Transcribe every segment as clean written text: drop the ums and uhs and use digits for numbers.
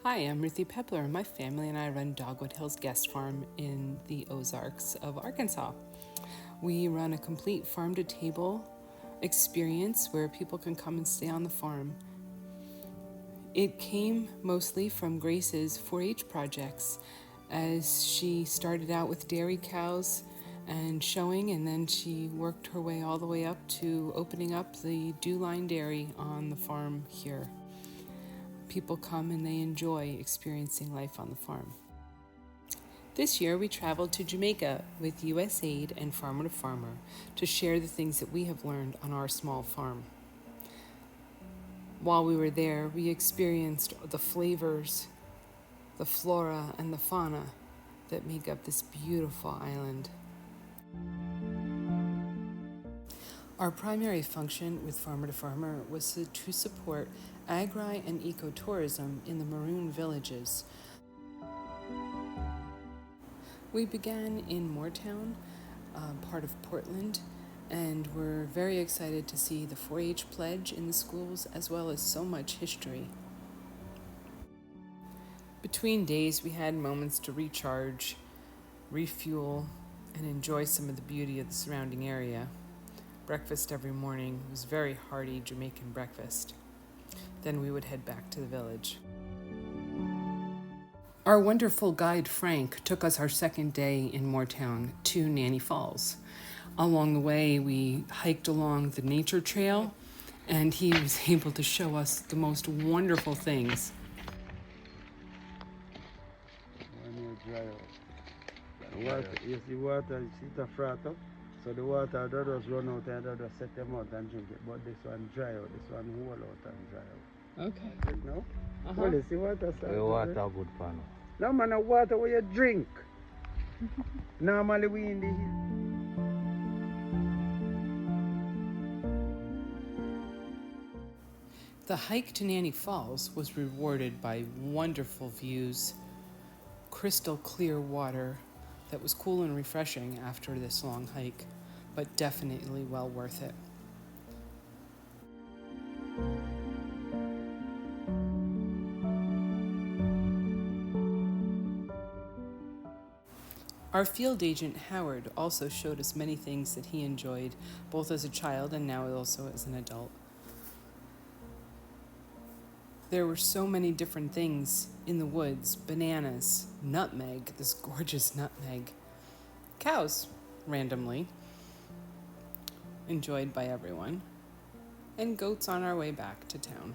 Hi, I'm Ruthie Pepler. My family and I run Dogwood Hills Guest Farm in the Ozarks of Arkansas. We run a complete farm-to-table experience where people can come and stay on the farm. It came mostly from Grace's 4-H projects, as she started out with dairy cows and showing, and then she worked her way all the way up to opening up the Dew Line Dairy on the farm here. People come and they enjoy experiencing life on the farm. This year we traveled to Jamaica with USAID and Farmer to Farmer to share the things that we have learned on our small farm. While we were there, we experienced the flavors, the flora, and the fauna that make up this beautiful island. Our primary function with Farmer to Farmer was to support agri and ecotourism in the Maroon villages. We began in Moortown, part of Portland, and we're very excited to see the 4-H pledge in the schools as well as so much history. Between days, we had moments to recharge, refuel, and enjoy some of the beauty of the surrounding area. Breakfast every morning was very hearty Jamaican breakfast. Then we would head back to the village. Our wonderful guide Frank took us our second day in Moortown to Nanny Falls. Along the way, we hiked along the nature trail, and he was able to show us the most wonderful things. You see water, it's a frat up. So the water that just run out and that just set them out and drink it. But this one dry out, this one whole out and dry out. Okay. No? Uh-huh. You see water, sir? The water good for now. No man, the water where you drink. Normally we in the hill. The hike to Nanny Falls was rewarded by wonderful views, crystal clear water that was cool and refreshing after this long hike, but definitely well worth it. Our field agent, Howard, also showed us many things that he enjoyed, both as a child and now also as an adult. There were so many different things in the woods: bananas, nutmeg, this gorgeous nutmeg, cows, randomly, enjoyed by everyone, and goats on our way back to town.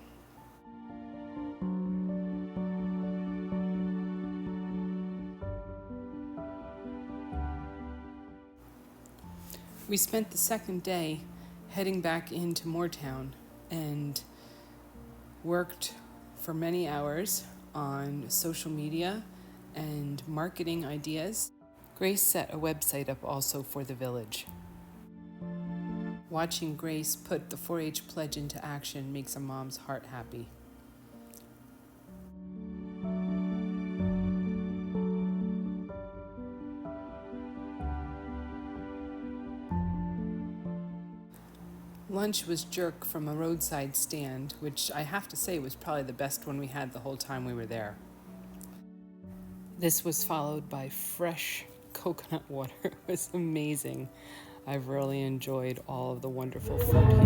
We spent the second day heading back into Moortown and worked for many hours on social media and marketing ideas. Grace set a website up also for the village. Watching Grace put the 4-H pledge into action makes a mom's heart happy. Lunch was jerk from a roadside stand, which I have to say was probably the best one we had the whole time we were there. This was followed by fresh coconut water. It was amazing. I've really enjoyed all of the wonderful food here.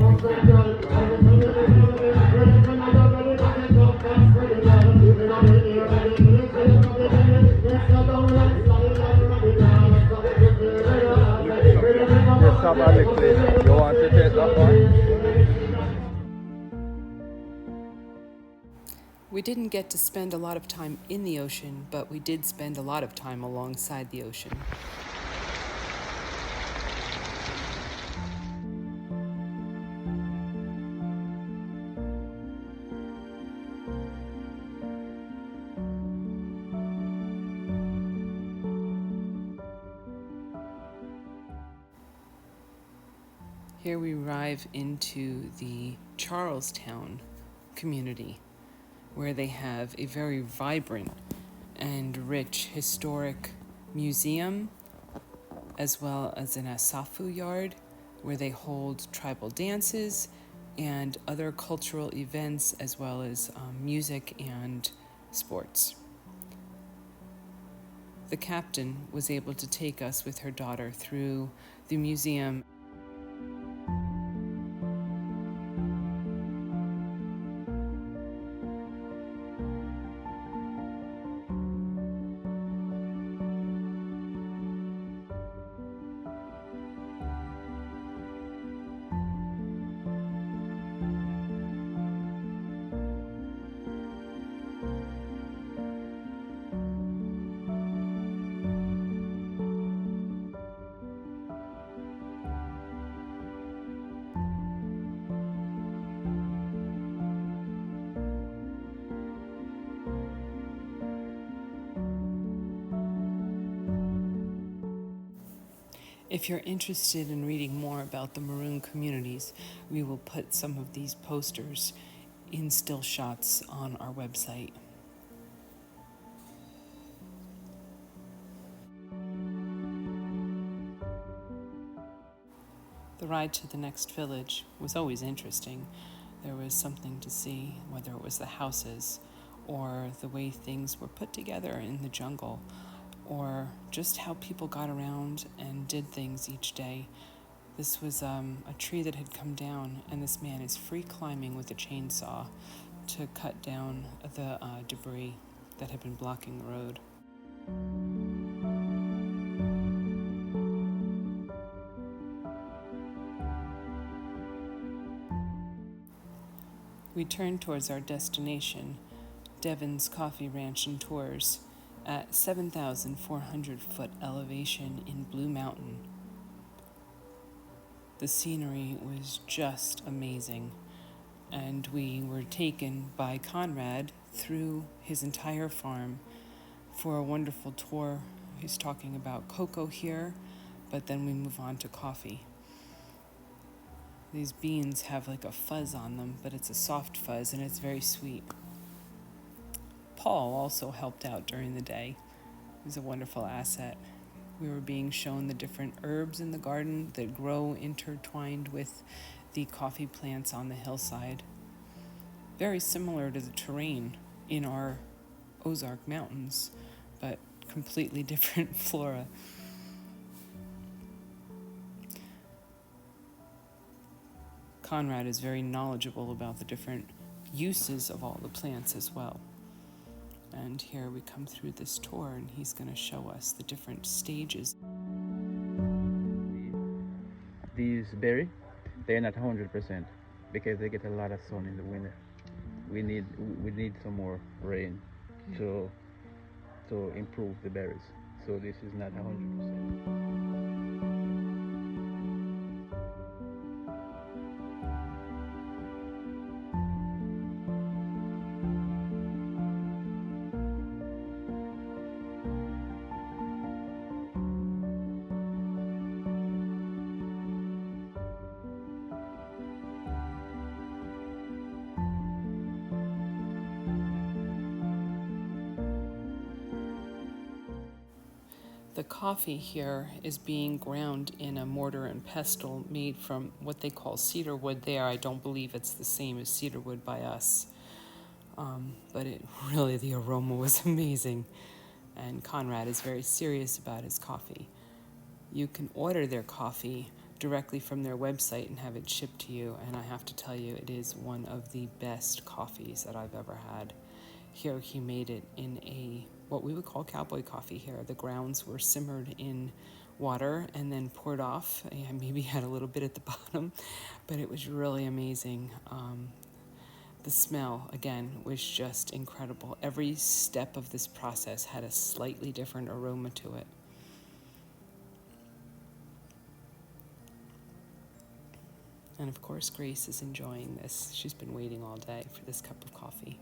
You want to take that one? We didn't get to spend a lot of time in the ocean, but we did spend a lot of time alongside the ocean. Here we arrive into the Charlestown community, where they have a very vibrant and rich historic museum, as well as an asafu yard, where they hold tribal dances and other cultural events, as well as music and sports. The captain was able to take us with her daughter through the museum. If you're interested in reading more about the Maroon communities, we will put some of these posters in still shots on our website. The ride to the next village was always interesting. There was something to see, whether it was the houses or the way things were put together in the jungle, or just how people got around and did things each day. This was a tree that had come down, and this man is free climbing with a chainsaw to cut down the debris that had been blocking the road. We turned towards our destination, Devon's Coffee Ranch and Tours, at 7,400-foot elevation in Blue Mountain. The scenery was just amazing, and we were taken by Conrad through his entire farm for a wonderful tour. He's talking about cocoa here, but then we move on to coffee. These beans have like a fuzz on them, but it's a soft fuzz and it's very sweet. Paul also helped out during the day. He was a wonderful asset. We were being shown the different herbs in the garden that grow intertwined with the coffee plants on the hillside. Very similar to the terrain in our Ozark Mountains, but completely different flora. Conrad is very knowledgeable about the different uses of all the plants as well. And here we come through this tour, and he's going to show us the different stages. These berry, they're not 100% because they get a lot of sun in the winter. We need some more rain to improve the berries. So this is not 100%. The coffee here is being ground in a mortar and pestle made from what they call cedar wood there. I don't believe it's the same as cedar wood by us. But the aroma was amazing. And Conrad is very serious about his coffee. You can order their coffee directly from their website and have it shipped to you. And I have to tell you, it is one of the best coffees that I've ever had. Here he made it in what we would call cowboy coffee here. The grounds were simmered in water and then poured off. I maybe had a little bit at the bottom, but it was really amazing. The smell, again, was just incredible. Every step of this process had a slightly different aroma to it. And of course, Grace is enjoying this. She's been waiting all day for this cup of coffee.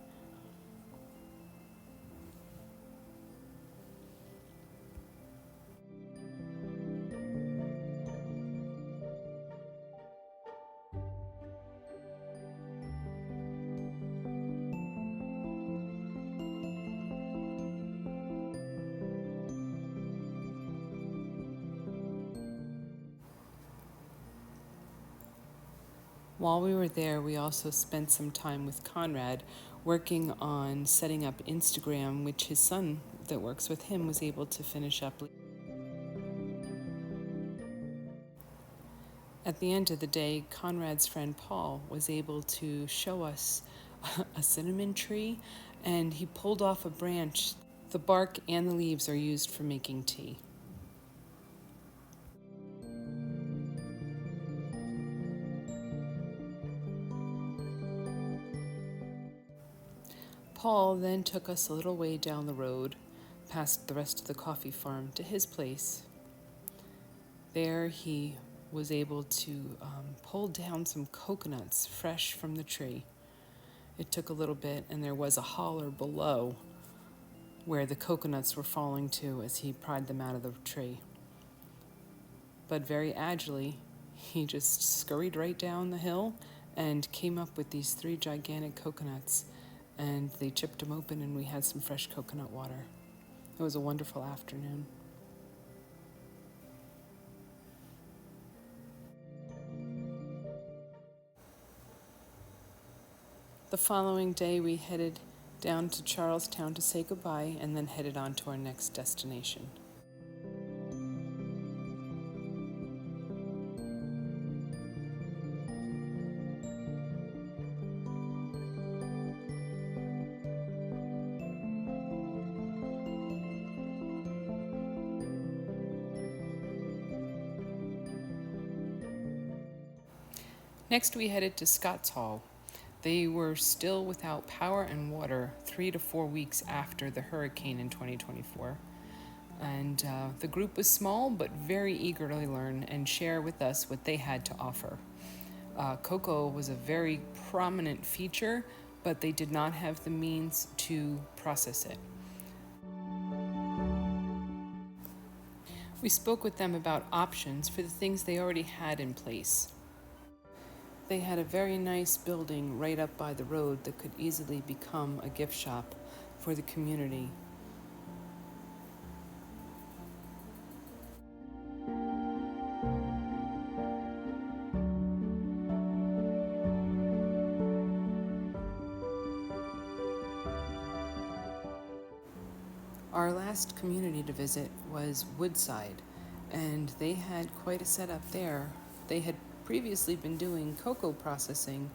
While we were there, we also spent some time with Conrad working on setting up Instagram, which his son that works with him was able to finish up. At the end of the day, Conrad's friend Paul was able to show us a cinnamon tree, and he pulled off a branch. The bark and the leaves are used for making tea. Paul then took us a little way down the road, past the rest of the coffee farm, to his place. There he was able to pull down some coconuts fresh from the tree. It took a little bit, and there was a holler below where the coconuts were falling to as he pried them out of the tree. But very agilely, he just scurried right down the hill and came up with these 3 gigantic coconuts, and they chipped them open, and we had some fresh coconut water. It was a wonderful afternoon. The following day, we headed down to Charlestown to say goodbye and then headed on to our next destination. Next, we headed to Scott's Hall. They were still without power and water 3 to 4 weeks after the hurricane in 2024. And the group was small, but very eager to learn and share with us what they had to offer. Cocoa was a very prominent feature, but they did not have the means to process it. We spoke with them about options for the things they already had in place. They had a very nice building right up by the road that could easily become a gift shop for the community. Our last community to visit was Woodside, and they had quite a setup there. They had previously been doing cocoa processing,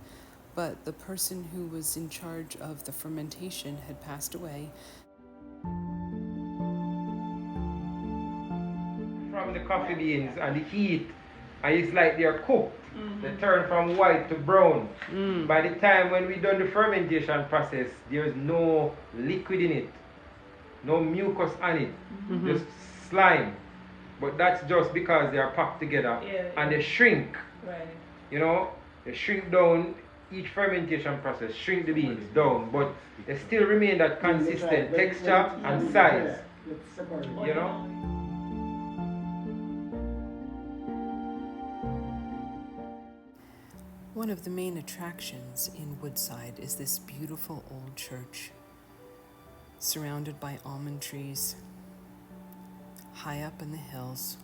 but the person who was in charge of the fermentation had passed away. From the coffee beans and the heat, and it's like they're cooked. They turn from white to brown. By the time when we done the fermentation process, there's no liquid in it, no mucus on it, just slime. But that's just because they are packed together and they shrink. Right. You know, they shrink down. Each fermentation process shrink the beans down, but they still remain that consistent texture and size. You know. One of the main attractions in Woodside is this beautiful old church, surrounded by almond trees, high up in the hills.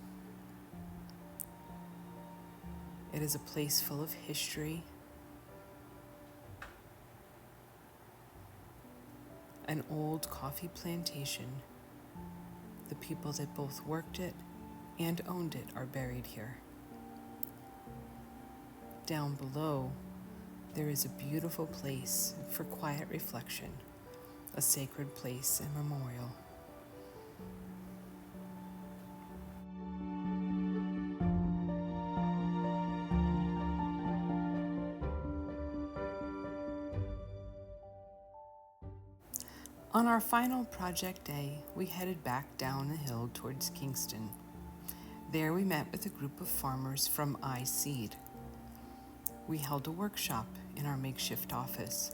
It is a place full of history, an old coffee plantation. The people that both worked it and owned it are buried here. Down below, there is a beautiful place for quiet reflection, a sacred place and memorial. On our final project day, we headed back down the hill towards Kingston. There we met with a group of farmers from iSeed. We held a workshop in our makeshift office.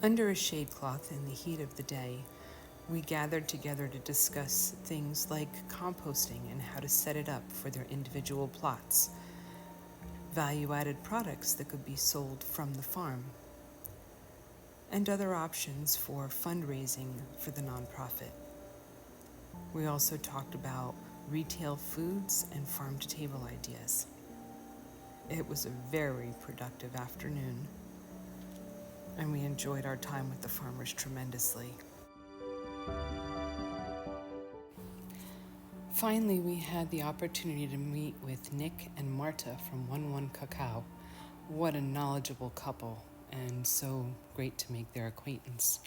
Under a shade cloth in the heat of the day, we gathered together to discuss things like composting and how to set it up for their individual plots, value-added products that could be sold from the farm, and other options for fundraising for the nonprofit. We also talked about retail foods and farm-to-table ideas. It was a very productive afternoon. and we enjoyed our time with the farmers tremendously. Finally, we had the opportunity to meet with Nick and Marta from 11 Cacao. What a knowledgeable couple, and so great to make their acquaintance.